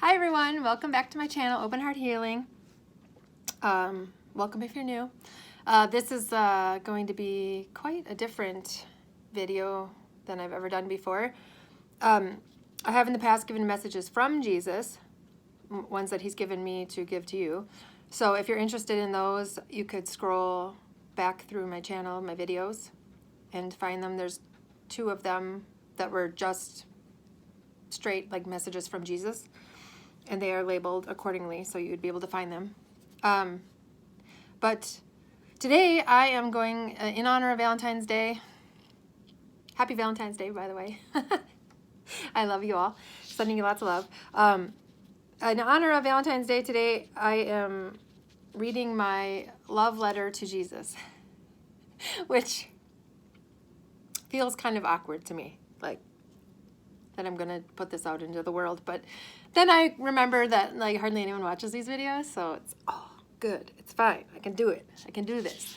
Hi everyone, welcome back to my channel, Open Heart Healing. Welcome if you're new. This is going to be quite a different video than I've ever done before. I have in the past given messages from Jesus, ones that he's given me to give to you. So if you're interested in those, you could scroll back through my channel, my videos, and find them. There's 2 of them that were just straight like messages from Jesus, and they are labeled accordingly, so you'd be able to find them. But today I am going, in honor of Valentine's Day. Happy Valentine's Day, by the way. I love you all. Sending you lots of love. In honor of Valentine's Day today, I am reading my love letter to Jesus, which feels kind of awkward to me, like that I'm going to put this out into the world. But then I remember that like hardly anyone watches these videos, so it's, oh, good. It's fine. I can do it. I can do this.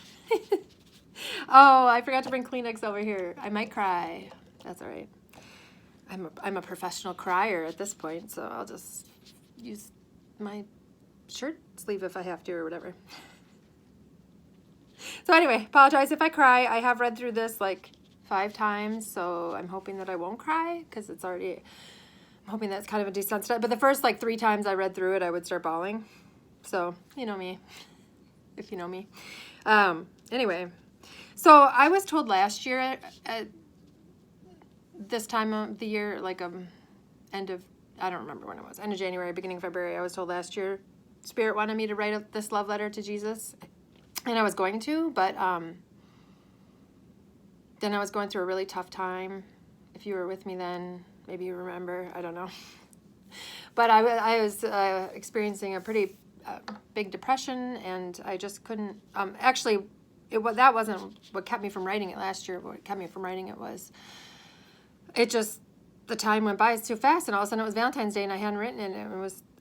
Oh, I forgot to bring Kleenex over here. I might cry. That's all right. I'm a professional crier at this point, so I'll just use my shirt sleeve if I have to or whatever. So anyway, apologize if I cry. I have read through this like 5 times, so I'm hoping that I won't cry because it's already, I'm hoping that's kind of a desensitized. But the first like 3 times I read through it, I would start bawling. So, you know me, if you know me. Anyway, so I was told last year at this time of the year, like end of, I don't remember when it was, end of January, beginning of February, I was told last year, Spirit wanted me to write this love letter to Jesus, and I was going to, but then I was going through a really tough time. If you were with me then, maybe you remember, I don't know. But I was experiencing a pretty big depression, and I just couldn't, actually, that wasn't what kept me from writing it last year. What kept me from writing it was, the time went by too fast, and all of a sudden it was Valentine's Day, and I hadn't written it,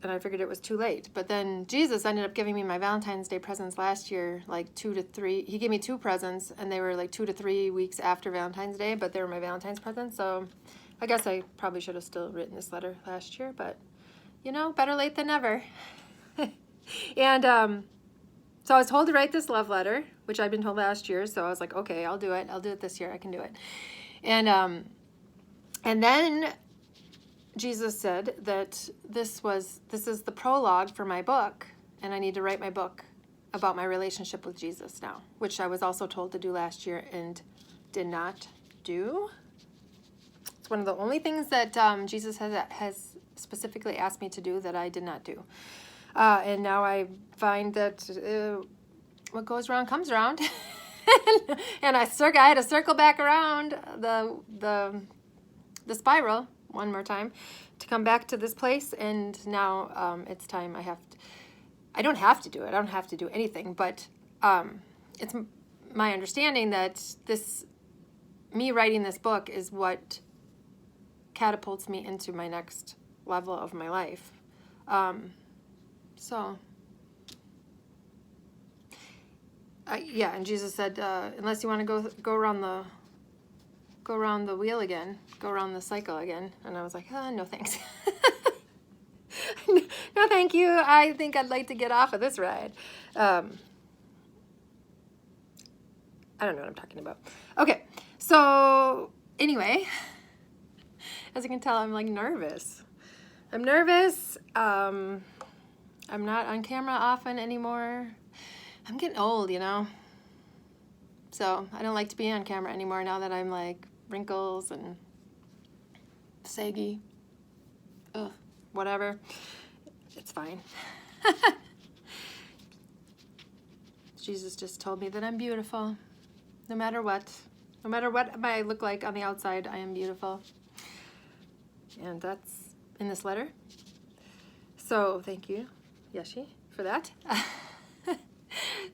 and I figured it was too late. But then Jesus ended up giving me my Valentine's Day presents last year, like 2 to 3. He gave me 2 presents, and they were like 2 to 3 weeks after Valentine's Day, but they were my Valentine's presents. So I guess I probably should have still written this letter last year, but you know, better late than never. And so I was told to write this love letter, which I'd been told last year. So I was like, okay, I'll do it. I'll do it this year. I can do it. And then Jesus said that this is the prologue for my book, and I need to write my book about my relationship with Jesus now, which I was also told to do last year and did not do. It's one of the only things that Jesus has specifically asked me to do that I did not do. And now I find that what goes around comes around. And I had to circle back around the spiral one more time to come back to this place, and now it's time. I don't have to do it. I don't have to do anything, but it's my understanding that me writing this book is what catapults me into my next level of my life. Yeah, and Jesus said, unless you want to go around the wheel again, go around the cycle again. And I was like, oh, no thanks. No thank you. I think I'd like to get off of this ride. I don't know what I'm talking about. Okay, so anyway, as you can tell, I'm like nervous. I'm nervous. I'm not on camera often anymore. I'm getting old, you know. So I don't like to be on camera anymore now that I'm like wrinkles and saggy. Ugh, whatever. It's fine. Jesus just told me that I'm beautiful. No matter what. No matter what I look like on the outside, I am beautiful. And that's in this letter. So thank you, Yeshi, for that.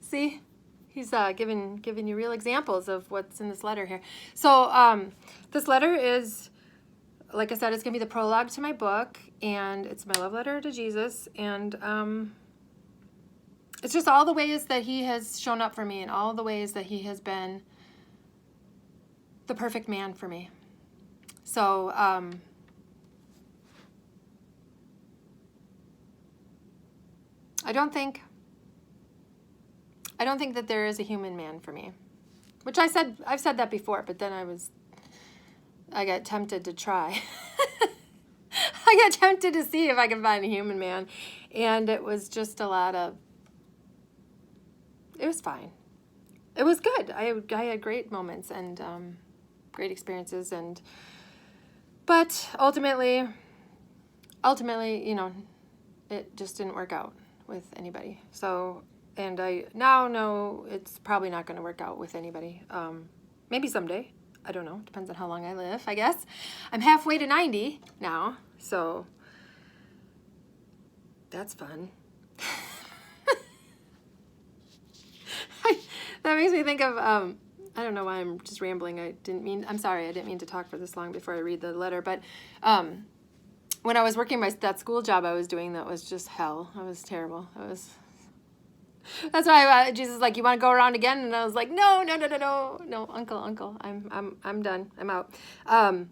See? He's giving you real examples of what's in this letter here. So this letter is, like I said, it's going to be the prologue to my book, and it's my love letter to Jesus, and it's just all the ways that he has shown up for me, and all the ways that he has been the perfect man for me. So I don't think that there is a human man for me, which I've said that before, but then I got tempted to try. I got tempted to see if I could find a human man, and it was just it was fine. It was good. I had great moments and great experiences, but ultimately, it just didn't work out with anybody. So, and I now know it's probably not going to work out with anybody. Maybe someday. I don't know. Depends on how long I live, I guess. I'm halfway to 90 now, so that's fun. That makes me think of, I don't know why I'm just rambling. I'm sorry, I didn't mean to talk for this long before I read the letter, but when I was working that school job I was doing, that was just hell. It was terrible. That's why Jesus was like, you want to go around again? And I was like, no, uncle, I'm done. I'm out. But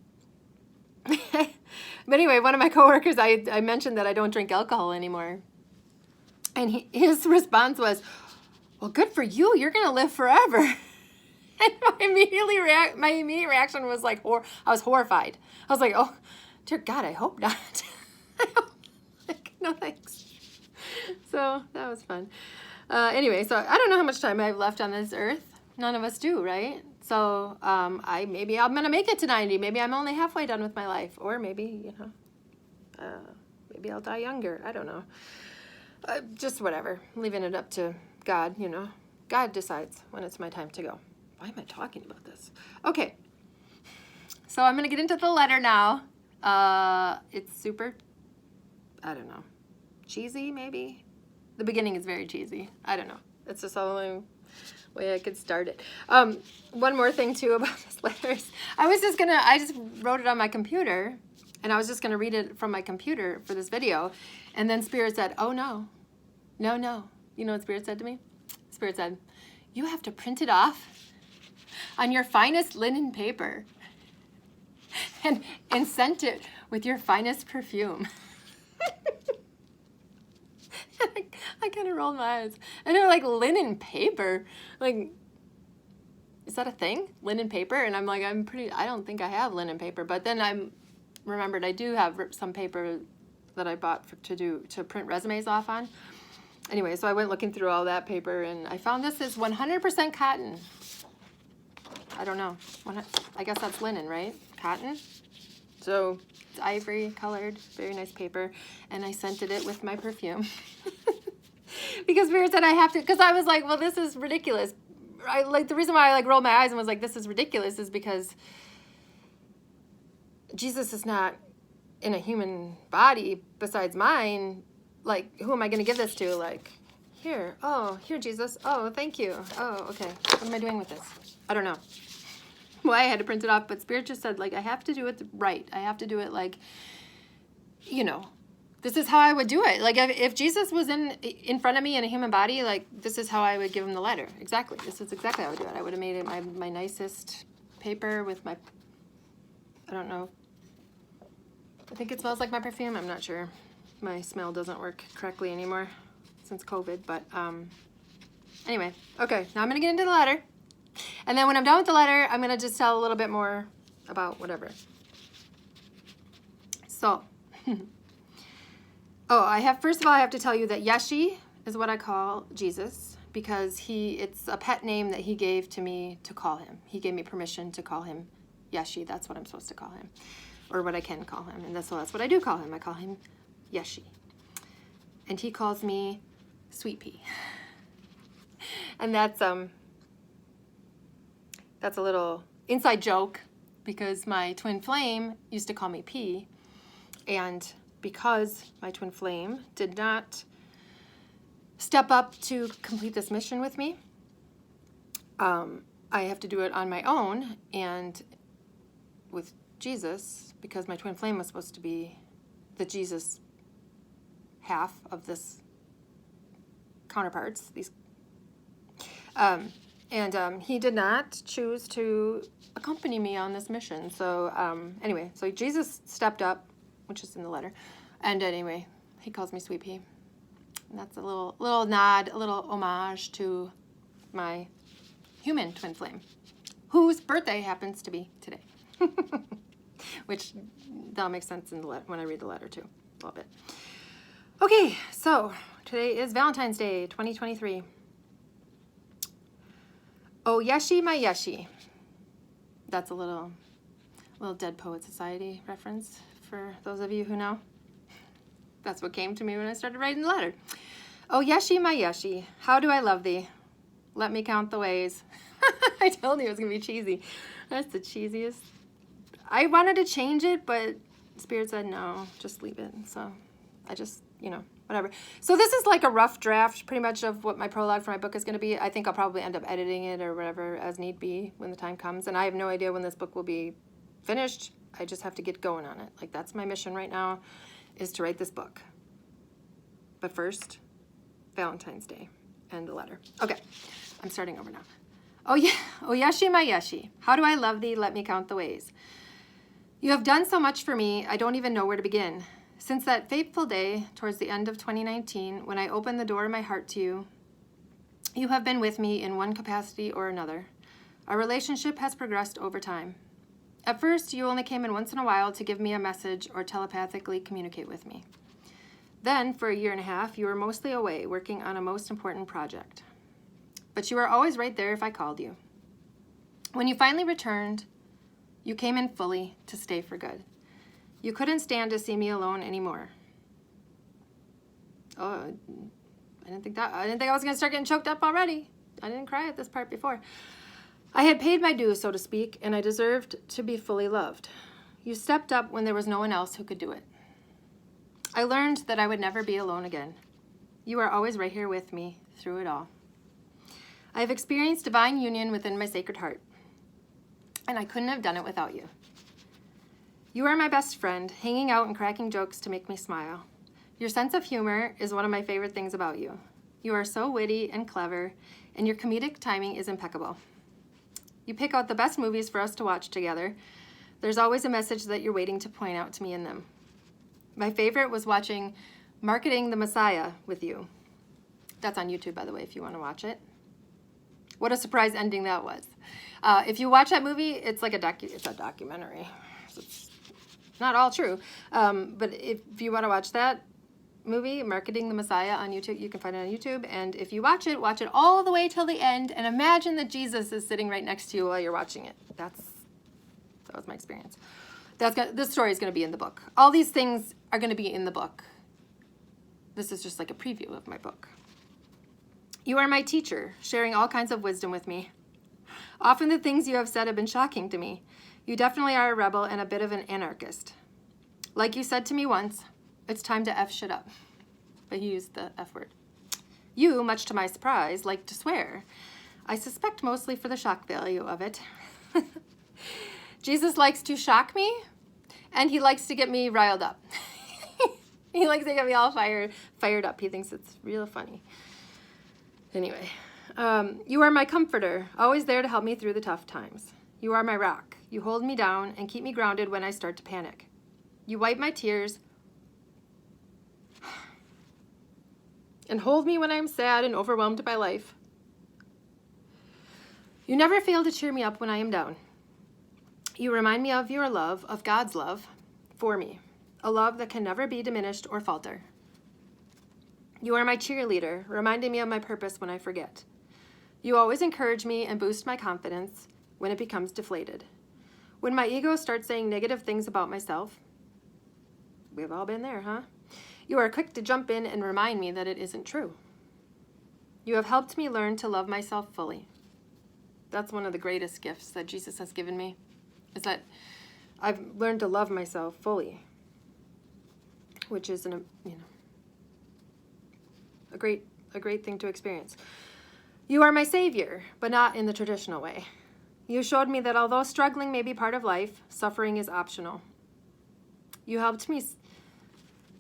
anyway, one of my coworkers, I mentioned that I don't drink alcohol anymore. And his response was, well, good for you. You're going to live forever. And my immediate reaction was like, I was horrified. I was like, oh, dear God, I hope not. Like, no thanks. So that was fun. Anyway, so I don't know how much time I have left on this earth. None of us do, right? So maybe I'm going to make it to 90. Maybe I'm only halfway done with my life. Or maybe, maybe I'll die younger. I don't know. Just whatever. Leaving it up to God, God decides when it's my time to go. Why am I talking about this? Okay. So I'm going to get into the letter now. It's super, I don't know, cheesy maybe? The beginning is very cheesy. I don't know. It's just the only way I could start it. One more thing too about this letter. I just wrote it on my computer, and I was just going to read it from my computer for this video. And then Spirit said, oh no. You know what Spirit said to me? Spirit said, you have to print it off on your finest linen paper and scent it with your finest perfume. I kind of rolled my eyes. And they were like, linen paper? Like, is that a thing? Linen paper? And I'm like, I don't think I have linen paper. But then I remembered I do have some paper that I bought to print resumes off on. Anyway, so I went looking through all that paper, and I found this is 100% cotton. I don't know. I guess that's linen, right? Cotton? So it's ivory colored, very nice paper, and I scented it with my perfume. Because Spirit said I have to, because I was like, well, this is ridiculous. The reason why I rolled my eyes and was like, this is ridiculous is because Jesus is not in a human body besides mine. Like, who am I going to give this to? Like, here, Jesus. Oh, thank you. Oh, okay. What am I doing with this? I don't know why I had to print it off, but Spirit just said, like, I have to do it right. I have to do it like, this is how I would do it. Like, if Jesus was in front of me in a human body, like, this is how I would give him the letter. Exactly. This is exactly how I would do it. I would have made it my nicest paper with my, I don't know. I think it smells like my perfume. I'm not sure. My smell doesn't work correctly anymore since COVID, but anyway. Okay, now I'm going to get into the letter. And then when I'm done with the letter, I'm going to just tell a little bit more about whatever. So, first of all, I have to tell you that Yeshi is what I call Jesus because it's a pet name that he gave to me to call him. He gave me permission to call him Yeshi. That's what I'm supposed to call him, or what I can call him. And that's what I do call him. I call him Yeshi. And he calls me Sweet Pea. And that's a little inside joke because my twin flame used to call me Pea. And because my twin flame did not step up to complete this mission with me, I have to do it on my own and with Jesus, because my twin flame was supposed to be the Jesus half of this counterparts. He did not choose to accompany me on this mission. So anyway, so Jesus stepped up, which is in the letter. And anyway, he calls me Sweet Pea. And that's a little nod, a little homage to my human twin flame, whose birthday happens to be today. Which that'll make sense in the when I read the letter too, a little bit. Okay, so today is Valentine's Day, 2023. Oh, Yeshi, my Yeshi. That's a little Dead Poet Society reference for those of you who know. That's what came to me when I started writing the letter. Oh, Yeshi, my Yeshi, how do I love thee? Let me count the ways. I told you it was going to be cheesy. That's the cheesiest. I wanted to change it, but Spirit said, no, just leave it. So I just, whatever. So this is like a rough draft pretty much of what my prologue for my book is going to be. I think I'll probably end up editing it or whatever as need be when the time comes. And I have no idea when this book will be finished. I just have to get going on it. Like, that's my mission right now, is to write this book. But first, Valentine's Day and the letter. Okay, I'm starting over now. Oh, yeah. Oh, Yeshi, my Yeshi, how do I love thee? Let me count the ways. You have done so much for me, I don't even know where to begin. Since that fateful day, towards the end of 2019, when I opened the door of my heart to you, you have been with me in one capacity or another. Our relationship has progressed over time. At first, you only came in once in a while to give me a message or telepathically communicate with me. Then, for a year and a half, you were mostly away, working on a most important project. But you were always right there if I called you. When you finally returned, you came in fully to stay for good. You couldn't stand to see me alone anymore. Oh, I didn't think I was going to start getting choked up already. I didn't cry at this part before. I had paid my dues, so to speak, and I deserved to be fully loved. You stepped up when there was no one else who could do it. I learned that I would never be alone again. You are always right here with me through it all. I have experienced divine union within my sacred heart, and I couldn't have done it without you. You are my best friend, hanging out and cracking jokes to make me smile. Your sense of humor is one of my favorite things about you. You are so witty and clever, and your comedic timing is impeccable. You pick out the best movies for us to watch together. There's always a message that you're waiting to point out to me in them. My favorite was watching Marketing the Messiah with you. That's on YouTube, by the way, if you want to watch it. What a surprise ending that was. If you watch that movie, it's like it's a documentary. So it's not all true. But if you want to watch that movie, Marketing the Messiah, on YouTube, you can find it on YouTube. And if you watch it all the way till the end, and imagine that Jesus is sitting right next to you while you're watching it. That was my experience. This story is going to be in the book. All these things are going to be in the book. This is just like a preview of my book. You are my teacher, sharing all kinds of wisdom with me. Often the things you have said have been shocking to me. You definitely are a rebel and a bit of an anarchist. Like you said to me once, it's time to F shit up. But you used the F word. You, much to my surprise, like to swear. I suspect mostly for the shock value of it. Jesus likes to shock me, and he likes to get me riled up. He likes to get me all fired up. He thinks it's real funny. Anyway, you are my comforter, always there to help me through the tough times. You are my rock. You hold me down and keep me grounded when I start to panic. You wipe my tears and hold me when I'm sad and overwhelmed by life. You never fail to cheer me up when I am down. You remind me of your love, of God's love, for me, a love that can never be diminished or falter. You are my cheerleader, reminding me of my purpose when I forget. You always encourage me and boost my confidence when it becomes deflated. When my ego starts saying negative things about myself, we've all been there, huh? You are quick to jump in and remind me that it isn't true. You have helped me learn to love myself fully. That's one of the greatest gifts that Jesus has given me, is that I've learned to love myself fully, which is a great thing to experience. You are my savior, but not in the traditional way. You showed me that although struggling may be part of life, suffering is optional. You helped me.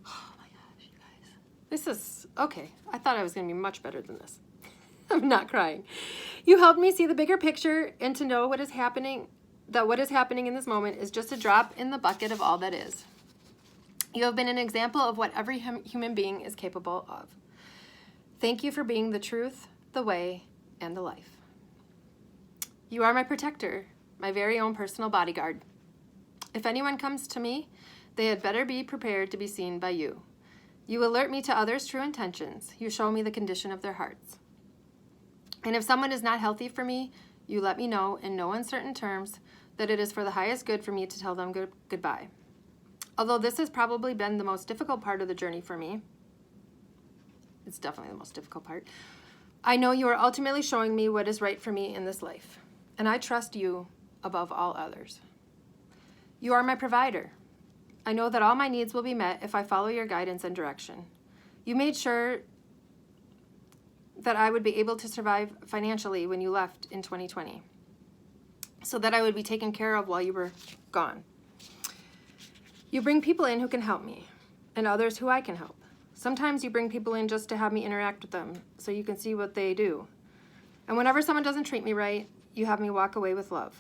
Oh my gosh, you guys. This is okay. I thought I was going to be much better than this. I'm not crying. You helped me see the bigger picture and to know what is happening in this moment is just a drop in the bucket of all that is. You have been an example of what every human being is capable of. Thank you for being the truth, the way, and the life. You are my protector, my very own personal bodyguard. If anyone comes to me, they had better be prepared to be seen by you. You alert me to others' true intentions. You show me the condition of their hearts. And if someone is not healthy for me, you let me know in no uncertain terms that it is for the highest good for me to tell them goodbye. Although this has probably been the most difficult part of the journey for me, it's definitely the most difficult part, I know you are ultimately showing me what is right for me in this life, and I trust you above all others. You are my provider. I know that all my needs will be met if I follow your guidance and direction. You made sure that I would be able to survive financially when you left in 2020, so that I would be taken care of while you were gone. You bring people in who can help me, and others who I can help. Sometimes you bring people in just to have me interact with them, so you can see what they do. And whenever someone doesn't treat me right, you have me walk away with love.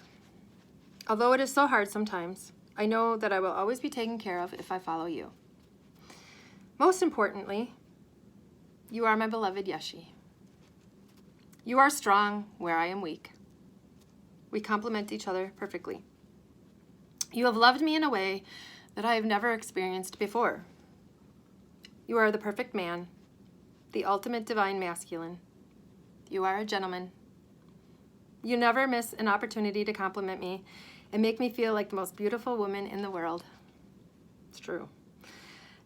Although it is so hard sometimes, I know that I will always be taken care of if I follow you. Most importantly, you are my beloved Yeshi. You are strong where I am weak. We complement each other perfectly. You have loved me in a way that I have never experienced before. You are the perfect man, the ultimate divine masculine. You are a gentleman. You never miss an opportunity to compliment me and make me feel like the most beautiful woman in the world. It's true.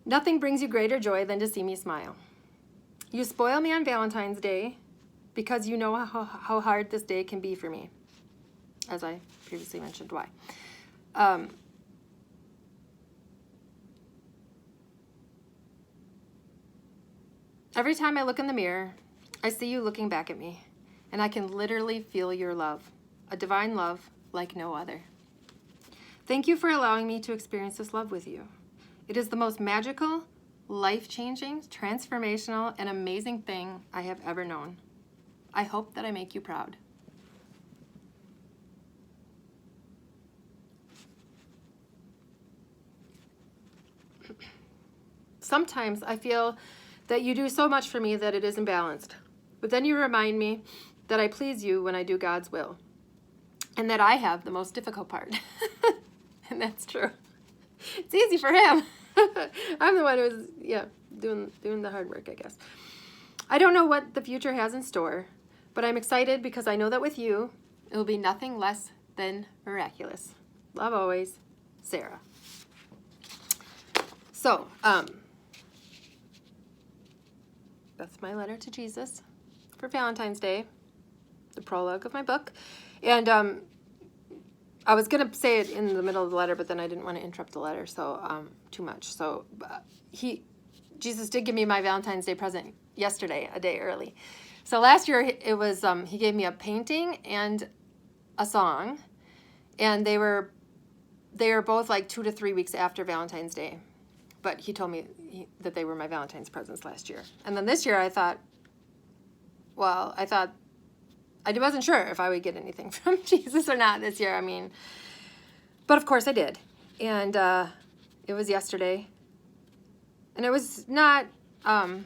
Nothing brings you greater joy than to see me smile. You spoil me on Valentine's Day because you know how hard this day can be for me, as I previously mentioned why. Every time I look in the mirror, I see you looking back at me, and I can literally feel your love, a divine love like no other. Thank you for allowing me to experience this love with you. It is the most magical, life-changing, transformational, and amazing thing I have ever known. I hope that I make you proud. Sometimes I feel that you do so much for me that it is imbalanced. But then you remind me that I please you when I do God's will, and that I have the most difficult part. And that's true. It's easy for him. I'm the one who's, doing the hard work, I guess. I don't know what the future has in store, but I'm excited because I know that with you, it will be nothing less than miraculous. Love always, Sarah. So, that's my letter to Jesus for Valentine's Day, the prologue of my book. And I was going to say it in the middle of the letter, but then I didn't want to interrupt the letter too much. So Jesus did give me my Valentine's Day present yesterday, a day early. So last year it was he gave me a painting and a song, and they were both like 2 to 3 weeks after Valentine's Day. But he told me that they were my Valentine's presents last year. And then this year I thought I wasn't sure if I would get anything from Jesus or not this year. I mean, but of course I did. And it was yesterday. And it was not, it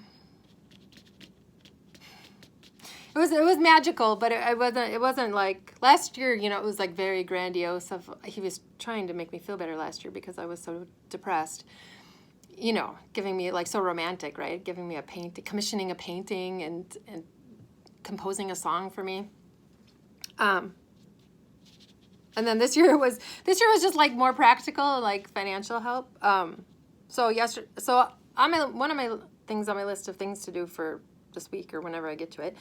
was magical, but it wasn't like, last year, it was like very grandiose. He was trying to make me feel better last year because I was so depressed. Giving me like so romantic, right? Giving me commissioning a painting and composing a song for me. And then this year was just like more practical, like financial help. So one of my things on my list of things to do for this week or whenever I get to it,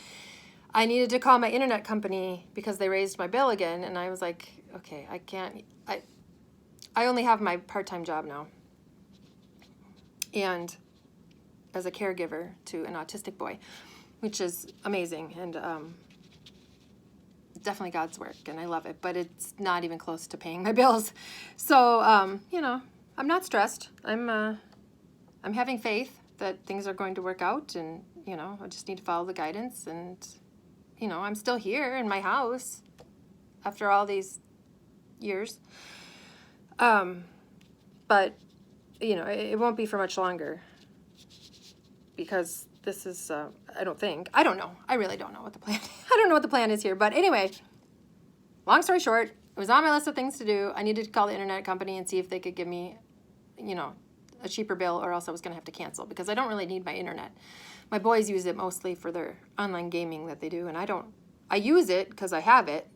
I needed to call my internet company because they raised my bill again, and I was like, okay, I can't. I only have my part-time job now. And as a caregiver to an autistic boy, which is amazing and definitely God's work, and I love it, but it's not even close to paying my bills. So, I'm not stressed. I'm having faith that things are going to work out, and, I just need to follow the guidance, and, I'm still here in my house after all these years. But it won't be for much longer because this is, I don't know. I really don't know what the plan, I don't know what the plan is here. But anyway, long story short, it was on my list of things to do. I needed to call the internet company and see if they could give me, you know, a cheaper bill, or else I was going to have to cancel, because I don't really need my internet. My boys use it mostly for their online gaming that they do, and I use it because I have it,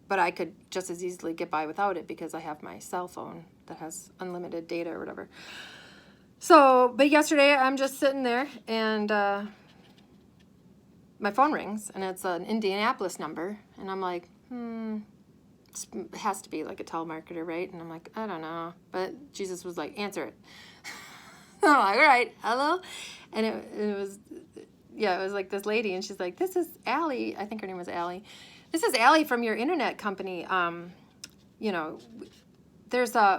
but I could just as easily get by without it because I have my cell phone that has unlimited data or whatever. So, but yesterday I'm just sitting there, and my phone rings, and it's an Indianapolis number, and I'm like, it has to be like a telemarketer, right? And I'm like, I don't know. But Jesus was like, answer it. I'm like, all right, hello? And it was, yeah, it was like this lady, and she's like, this is Allie. I think her name was Allie. This is Allie from your internet company. You know,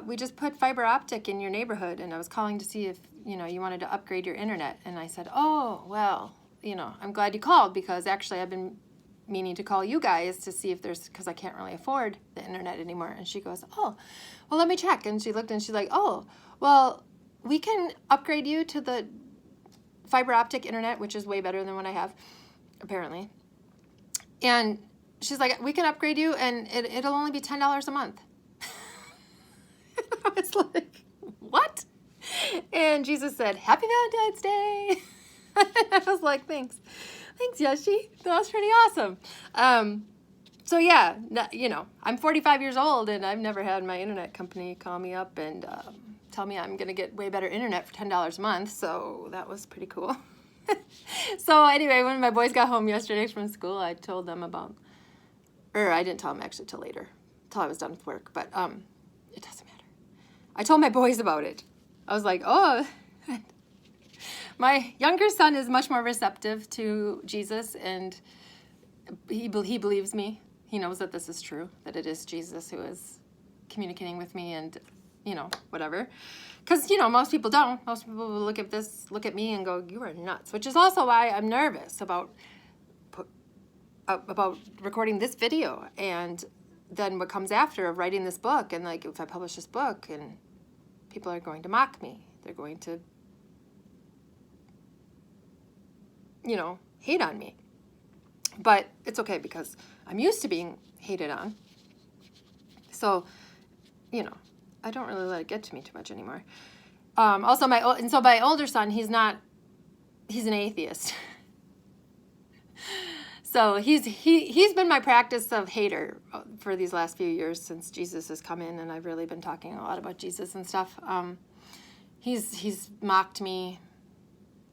we just put fiber optic in your neighborhood, and I was calling to see if, you know, you wanted to upgrade your internet. And I said, oh, well, you know, I'm glad you called, because actually I've been meaning to call you guys to see if because I can't really afford the internet anymore. And she goes, oh, well, let me check. And she looked, and she's like, oh, well, we can upgrade you to the fiber optic internet, which is way better than what I have, apparently. And she's like, we can upgrade you, and it'll only be $10 a month. I was like, what? And Jesus said, Happy Valentine's Day. I was like, thanks, Yoshi. That was pretty awesome. So yeah, you know, I'm 45 years old, and I've never had my internet company call me up and tell me I'm going to get way better internet for $10 a month. So that was pretty cool. So anyway, when my boys got home yesterday from school, I told them about, or I didn't tell them actually till later, till I was done with work, but it doesn't matter. I told my boys about it. I was like, oh, my younger son is much more receptive to Jesus, and he believes me. He knows that this is true, that it is Jesus who is communicating with me, and, you know, whatever. Because, you know, most people don't. Most people will look at me and go, you are nuts, which is also why I'm nervous about recording this video, and then what comes after of writing this book. And like, if I publish this book, and people are going to mock me, they're going to, you know, hate on me. But it's okay, because I'm used to being hated on. So, you know, I don't really let it get to me too much anymore. Also, my older son, he's an atheist. So he's been my practice of hater for these last few years since Jesus has come in, and I've really been talking a lot about Jesus and stuff. He's mocked me,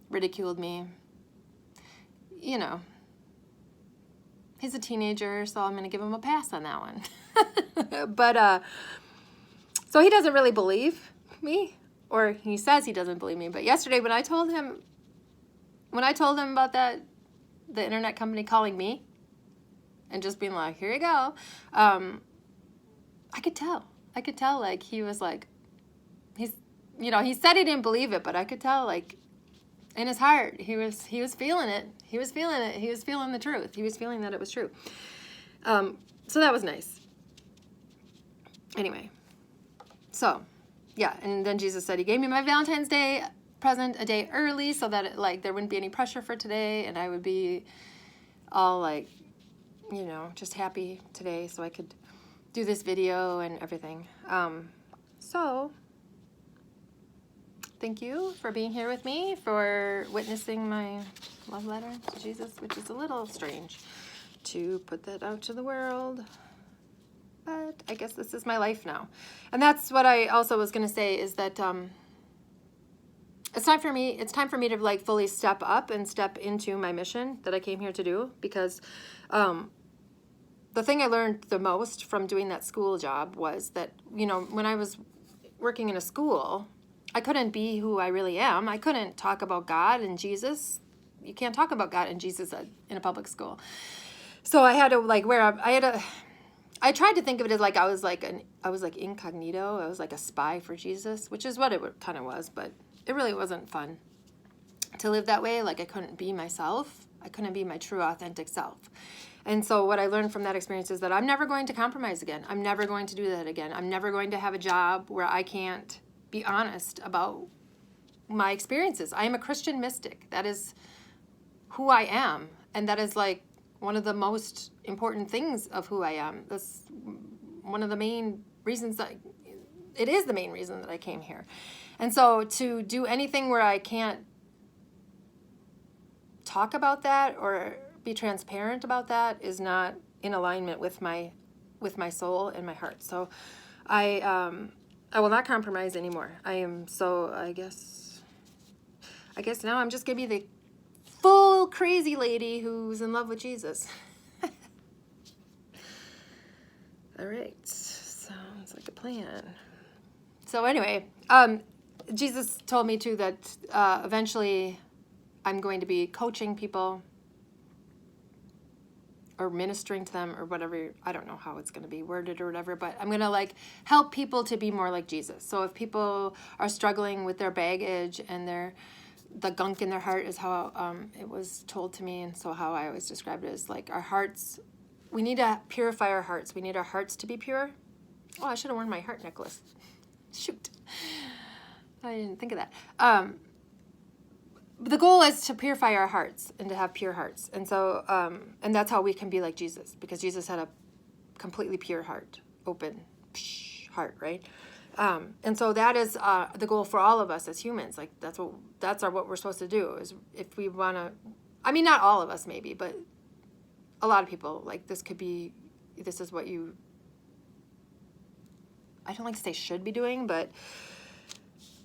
ridiculed me. You know, he's a teenager, so I'm going to give him a pass on that one. But so he doesn't really believe me, or he says he doesn't believe me. But yesterday, when I told him about that, the internet company calling me and just being like, here you go, I could tell, like, he was like, he said he didn't believe it, but I could tell, like, in his heart, he was feeling it. He was feeling it. He was feeling the truth. He was feeling that it was true. So that was nice. Anyway, so yeah, and then Jesus said he gave me my Valentine's Day present a day early, so that there wouldn't be any pressure for today, and I would be all like, you know, just happy today, so I could do this video and everything. So thank you for being here with me, for witnessing my love letter to Jesus, which is a little strange to put that out to the world. But I guess this is my life now. And that's what I also was going to say, is that it's time for me to like fully step up and step into my mission that I came here to do, because the thing I learned the most from doing that school job was that, you know, when I was working in a school, I couldn't be who I really am. I couldn't talk about God and Jesus. You can't talk about God and Jesus in a public school. So I had to I tried to think of it as like I was like incognito. I was like a spy for Jesus, which is what it kind of was, but it really wasn't fun to live that way. Like, I couldn't be myself. I couldn't be my true, authentic self. And so what I learned from that experience is that I'm never going to compromise again. I'm never going to do that again. I'm never going to have a job where I can't be honest about my experiences. I am a Christian mystic. That is who I am. And that is like one of the most important things of who I am. That's one of the main reasons it is the main reason that I came here. And so to do anything where I can't talk about that or be transparent about that is not in alignment with my soul and my heart. So I will not compromise anymore. I guess now I'm just gonna be the full crazy lady who's in love with Jesus. All right, sounds like a plan. So anyway, Jesus told me too that eventually I'm going to be coaching people or ministering to them or whatever. I don't know how it's going to be worded or whatever, but I'm going to like help people to be more like Jesus. So if people are struggling with their baggage and the gunk in their heart is how it was told to me, and so how I always described it is like our hearts, we need to purify our hearts. We need our hearts to be pure. Oh, I should have worn my heart necklace. Shoot. I didn't think of that. The goal is to purify our hearts and to have pure hearts. And so, and that's how we can be like Jesus, because Jesus had a completely pure heart, open heart, right? And so that is the goal for all of us as humans. Like that's what we're supposed to do is if we want to, I mean, not all of us maybe, but a lot of people, like this is what you, I don't like to say should be doing, but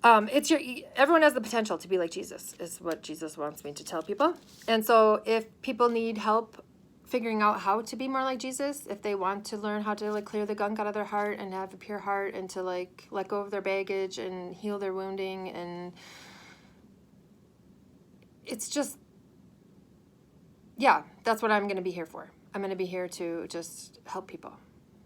everyone has the potential to be like Jesus is what Jesus wants me to tell people. And so if people need help figuring out how to be more like Jesus, if they want to learn how to like clear the gunk out of their heart and have a pure heart and to like let go of their baggage and heal their wounding, and it's just, yeah, that's what I'm going to be here for. I'm going to be here to just help people,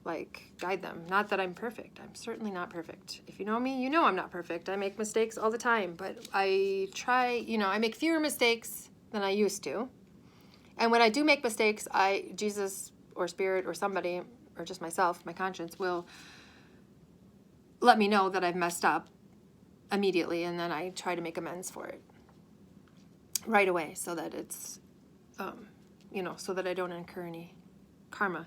like guide them. Not that I'm perfect. I'm certainly not perfect. If you know me, you know I'm not perfect. I make mistakes all the time, but I try, I make fewer mistakes than I used to. And when I do make mistakes, Jesus or Spirit or somebody, or just myself, my conscience, will let me know that I've messed up immediately, and then I try to make amends for it right away so that it's, so that I don't incur any karma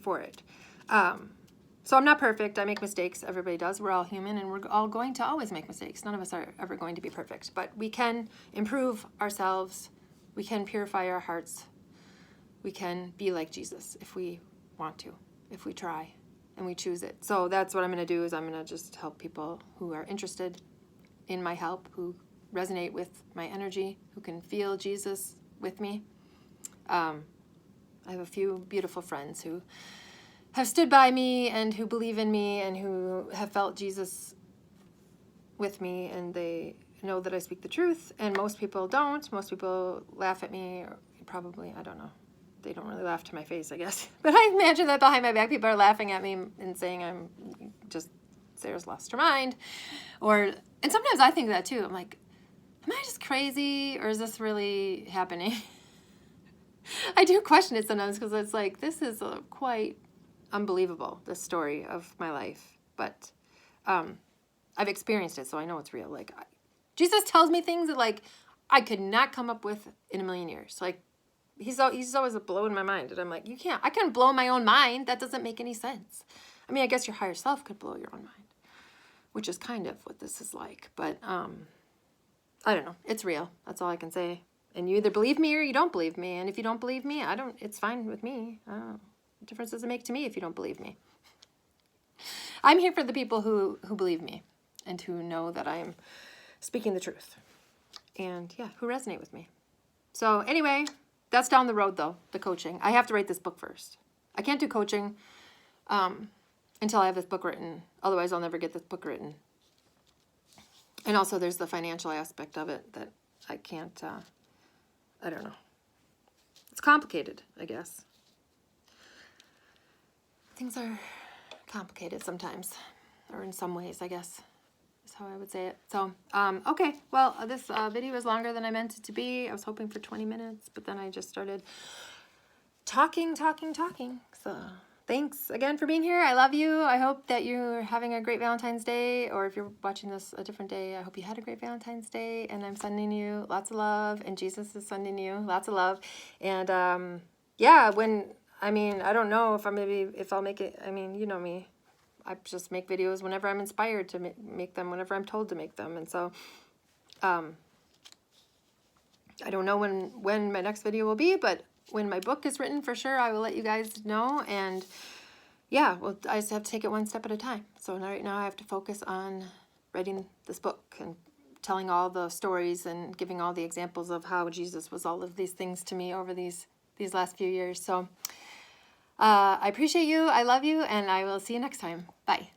for it. So I'm not perfect. I make mistakes. Everybody does. We're all human, and we're all going to always make mistakes. None of us are ever going to be perfect, but we can improve ourselves. We can purify our hearts. We can be like Jesus if we want to, if we try and we choose it. So that's what I'm going to do is I'm going to just help people who are interested in my help, who resonate with my energy, who can feel Jesus with me. I have a few beautiful friends who have stood by me and who believe in me and who have felt Jesus with me, and they know that I speak the truth, and most people don't. Most people laugh at me, or probably, I don't know. They don't really laugh to my face, I guess. But I imagine that behind my back, people are laughing at me and saying I'm just, Sarah's lost her mind. And sometimes I think that too. I'm like, am I just crazy, or is this really happening? I do question it sometimes because it's like, this is quite unbelievable, this story of my life. But I've experienced it, so I know it's real. Like, Jesus tells me things that, like, I could not come up with in a million years. Like, he's always blowing my mind. And I'm like, I can't blow my own mind. That doesn't make any sense. I mean, I guess your higher self could blow your own mind, which is kind of what this is like. But I don't know. It's real. That's all I can say. And you either believe me or you don't believe me. And if you don't believe me, it's fine with me. What difference does it make to me if you don't believe me? I'm here for the people who believe me and who know that I'm speaking the truth. And yeah, who resonate with me. So anyway, that's down the road though, the coaching. I have to write this book first. I can't do coaching until I have this book written. Otherwise, I'll never get this book written. And also there's the financial aspect of it that I can't, I don't know. It's complicated, I guess. Things are complicated sometimes, or in some ways, I guess, is how I would say it. So, okay, well, this video is longer than I meant it to be. I was hoping for 20 minutes, but then I just started talking. So thanks again for being here. I love you. I hope that you're having a great Valentine's Day, or if you're watching this a different day, I hope you had a great Valentine's Day, and I'm sending you lots of love, and Jesus is sending you lots of love. And yeah, I don't know if I'll make it. I mean, you know me. I just make videos whenever I'm inspired to make them, whenever I'm told to make them. And so I don't know when my next video will be, but when my book is written, for sure, I will let you guys know. And yeah, well, I just have to take it one step at a time. So right now I have to focus on writing this book and telling all the stories and giving all the examples of how Jesus was all of these things to me over these last few years. So I appreciate you. I love you. And I will see you next time. Bye.